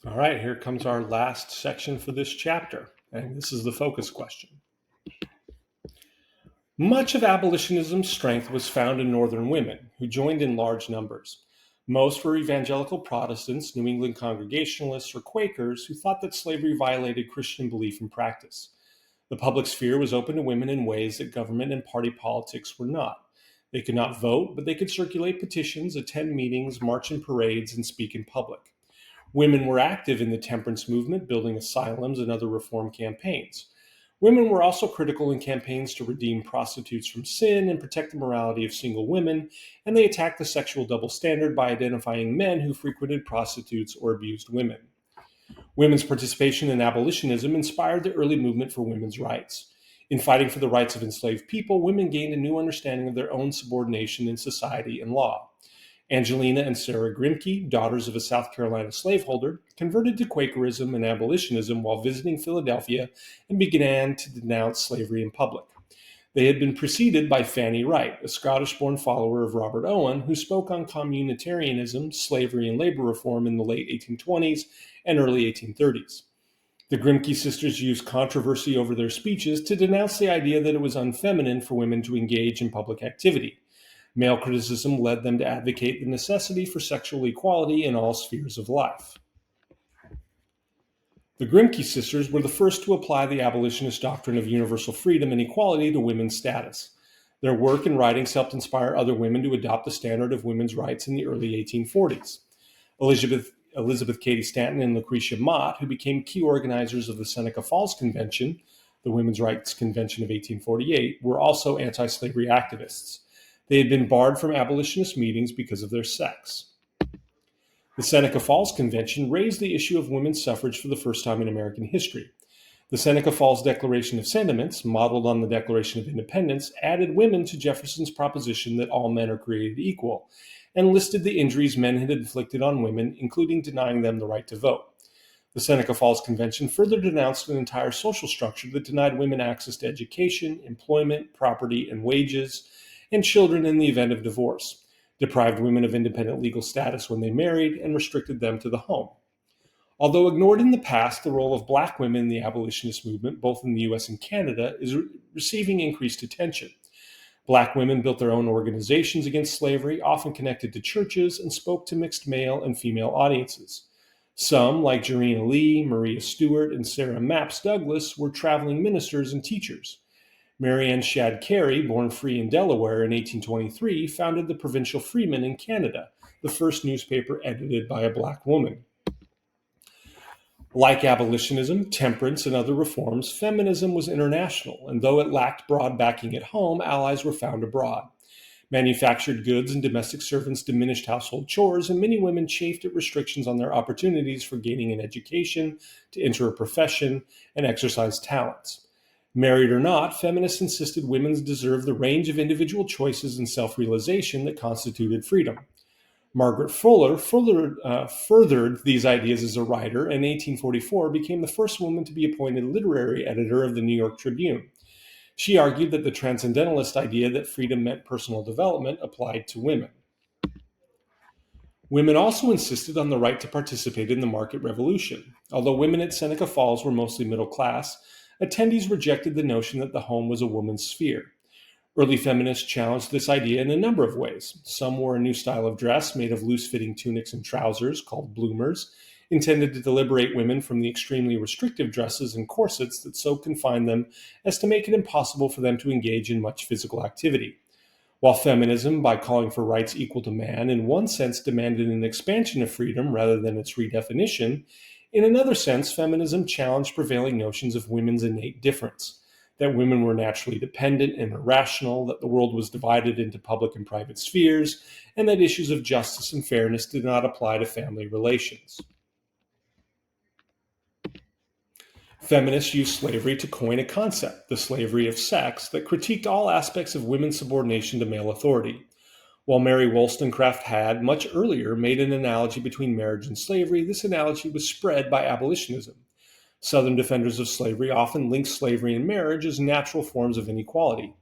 All right, here comes our last section for this chapter, and this is the focus question. Much of abolitionism's strength was found in Northern women, who joined in large numbers. Most were evangelical Protestants, New England Congregationalists, or Quakers who thought that slavery violated Christian belief and practice. The public sphere was open to women in ways that government and party politics were not. They could not vote, but they could circulate petitions, attend meetings, march in parades, and speak in public. Women were active in the temperance movement, building asylums and other reform campaigns. Women were also critical in campaigns to redeem prostitutes from sin and protect the morality of single women, and they attacked the sexual double standard by identifying men who frequented prostitutes or abused women. Women's participation in abolitionism inspired the early movement for women's rights. In fighting for the rights of enslaved people, women gained a new understanding of their own subordination in society and law. Angelina and Sarah Grimke, daughters of a South Carolina slaveholder, converted to Quakerism and abolitionism while visiting Philadelphia and began to denounce slavery in public. They had been preceded by Fanny Wright, a Scottish-born follower of Robert Owen, who spoke on communitarianism, slavery, and labor reform in the late 1820s and early 1830s. The Grimke sisters used controversy over their speeches to denounce the idea that it was unfeminine for women to engage in public activity. Male criticism led them to advocate the necessity for sexual equality in all spheres of life. The Grimke sisters were the first to apply the abolitionist doctrine of universal freedom and equality to women's status. Their work and writings helped inspire other women to adopt the standard of women's rights in the early 1840s. Elizabeth Cady Stanton and Lucretia Mott, who became key organizers of the Seneca Falls Convention, the Women's Rights Convention of 1848, were also anti-slavery activists. They had been barred from abolitionist meetings because of their sex. The Seneca Falls Convention raised the issue of women's suffrage for the first time in American history. The Seneca Falls Declaration of Sentiments, modeled on the Declaration of Independence, added women to Jefferson's proposition that all men are created equal, and listed the injuries men had inflicted on women, including denying them the right to vote. The Seneca Falls Convention further denounced an entire social structure that denied women access to education, employment, property, and wages, and children in the event of divorce, deprived women of independent legal status when they married, and restricted them to the home. Although ignored in the past, the role of Black women in the abolitionist movement, both in the U.S. and Canada, is receiving increased attention. Black women built their own organizations against slavery, often connected to churches, and spoke to mixed male and female audiences. Some, like Jarena Lee, Maria Stewart, and Sarah Mapps Douglas, were traveling ministers and teachers. Mary Ann Shadd Cary, born free in Delaware in 1823, founded the Provincial Freeman in Canada, the first newspaper edited by a Black woman. Like abolitionism, temperance, and other reforms, feminism was international, and though it lacked broad backing at home, allies were found abroad. Manufactured goods and domestic servants diminished household chores, and many women chafed at restrictions on their opportunities for gaining an education, to enter a profession, and exercise talents. Married or not, feminists insisted women deserved the range of individual choices and self-realization that constituted freedom. Margaret Fuller furthered these ideas as a writer, and in 1844 became the first woman to be appointed literary editor of the New York Tribune. She argued that the transcendentalist idea that freedom meant personal development applied to women. Women also insisted on the right to participate in the market revolution. Although women at Seneca Falls were mostly middle class, attendees rejected the notion that the home was a woman's sphere. Early feminists challenged this idea in a number of ways. Some wore a new style of dress made of loose-fitting tunics and trousers, called bloomers, intended to liberate women from the extremely restrictive dresses and corsets that so confined them as to make it impossible for them to engage in much physical activity. While feminism, by calling for rights equal to man, in one sense demanded an expansion of freedom rather than its redefinition, in another sense, feminism challenged prevailing notions of women's innate difference, that women were naturally dependent and irrational, that the world was divided into public and private spheres, and that issues of justice and fairness did not apply to family relations. Feminists used slavery to coin a concept, the slavery of sex, that critiqued all aspects of women's subordination to male authority. While Mary Wollstonecraft had, much earlier, made an analogy between marriage and slavery, this analogy was spread by abolitionism. Southern defenders of slavery often linked slavery and marriage as natural forms of inequality.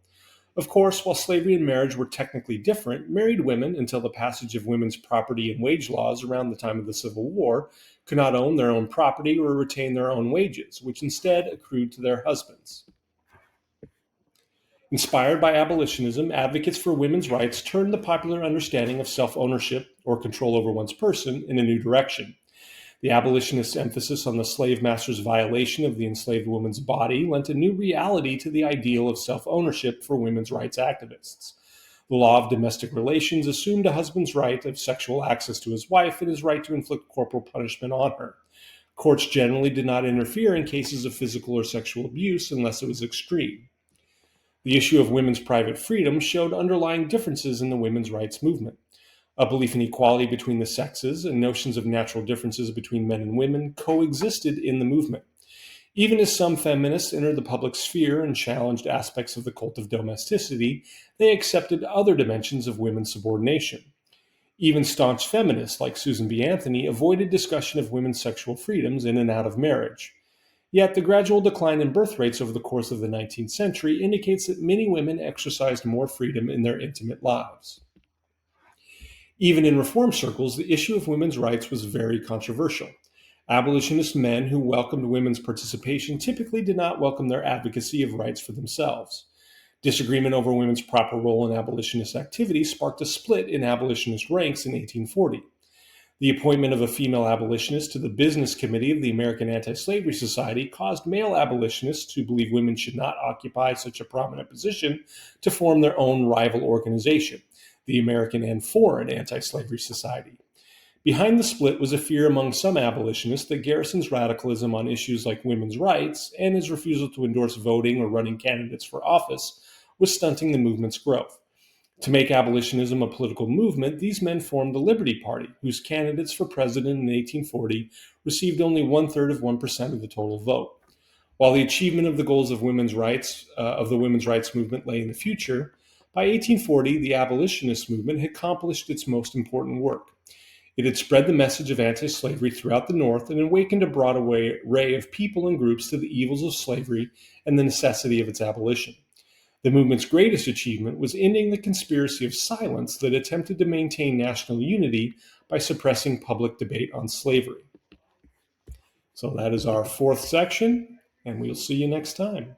Of course, while slavery and marriage were technically different, married women, until the passage of women's property and wage laws around the time of the Civil War, could not own their own property or retain their own wages, which instead accrued to their husbands. Inspired by abolitionism, advocates for women's rights turned the popular understanding of self ownership, or control over one's person, in a new direction. The abolitionists' emphasis on the slave master's violation of the enslaved woman's body lent a new reality to the ideal of self ownership for women's rights activists. The law of domestic relations assumed a husband's right of sexual access to his wife and his right to inflict corporal punishment on her. Courts generally did not interfere in cases of physical or sexual abuse unless it was extreme. The issue of women's private freedom showed underlying differences in the women's rights movement. A belief in equality between the sexes and notions of natural differences between men and women coexisted in the movement. Even as some feminists entered the public sphere and challenged aspects of the cult of domesticity, they accepted other dimensions of women's subordination. Even staunch feminists like Susan B. Anthony avoided discussion of women's sexual freedoms in and out of marriage. Yet the gradual decline in birth rates over the course of the 19th century indicates that many women exercised more freedom in their intimate lives. Even in reform circles, the issue of women's rights was very controversial. Abolitionist men who welcomed women's participation typically did not welcome their advocacy of rights for themselves. Disagreement over women's proper role in abolitionist activity sparked a split in abolitionist ranks in 1840. The appointment of a female abolitionist to the business committee of the American Anti-Slavery Society caused male abolitionists who believed women should not occupy such a prominent position to form their own rival organization, the American and Foreign Anti-Slavery Society. Behind the split was a fear among some abolitionists that Garrison's radicalism on issues like women's rights and his refusal to endorse voting or running candidates for office was stunting the movement's growth. To make abolitionism a political movement, these men formed the Liberty Party, whose candidates for president in 1840 received only 1/3 of 1% of the total vote. While the achievement of the goals of the women's rights movement lay in the future, by 1840 the abolitionist movement had accomplished its most important work. It had spread the message of anti-slavery throughout the North and awakened a broad array of people and groups to the evils of slavery and the necessity of its abolition. The movement's greatest achievement was ending the conspiracy of silence that attempted to maintain national unity by suppressing public debate on slavery. So that is our fourth section, and we'll see you next time.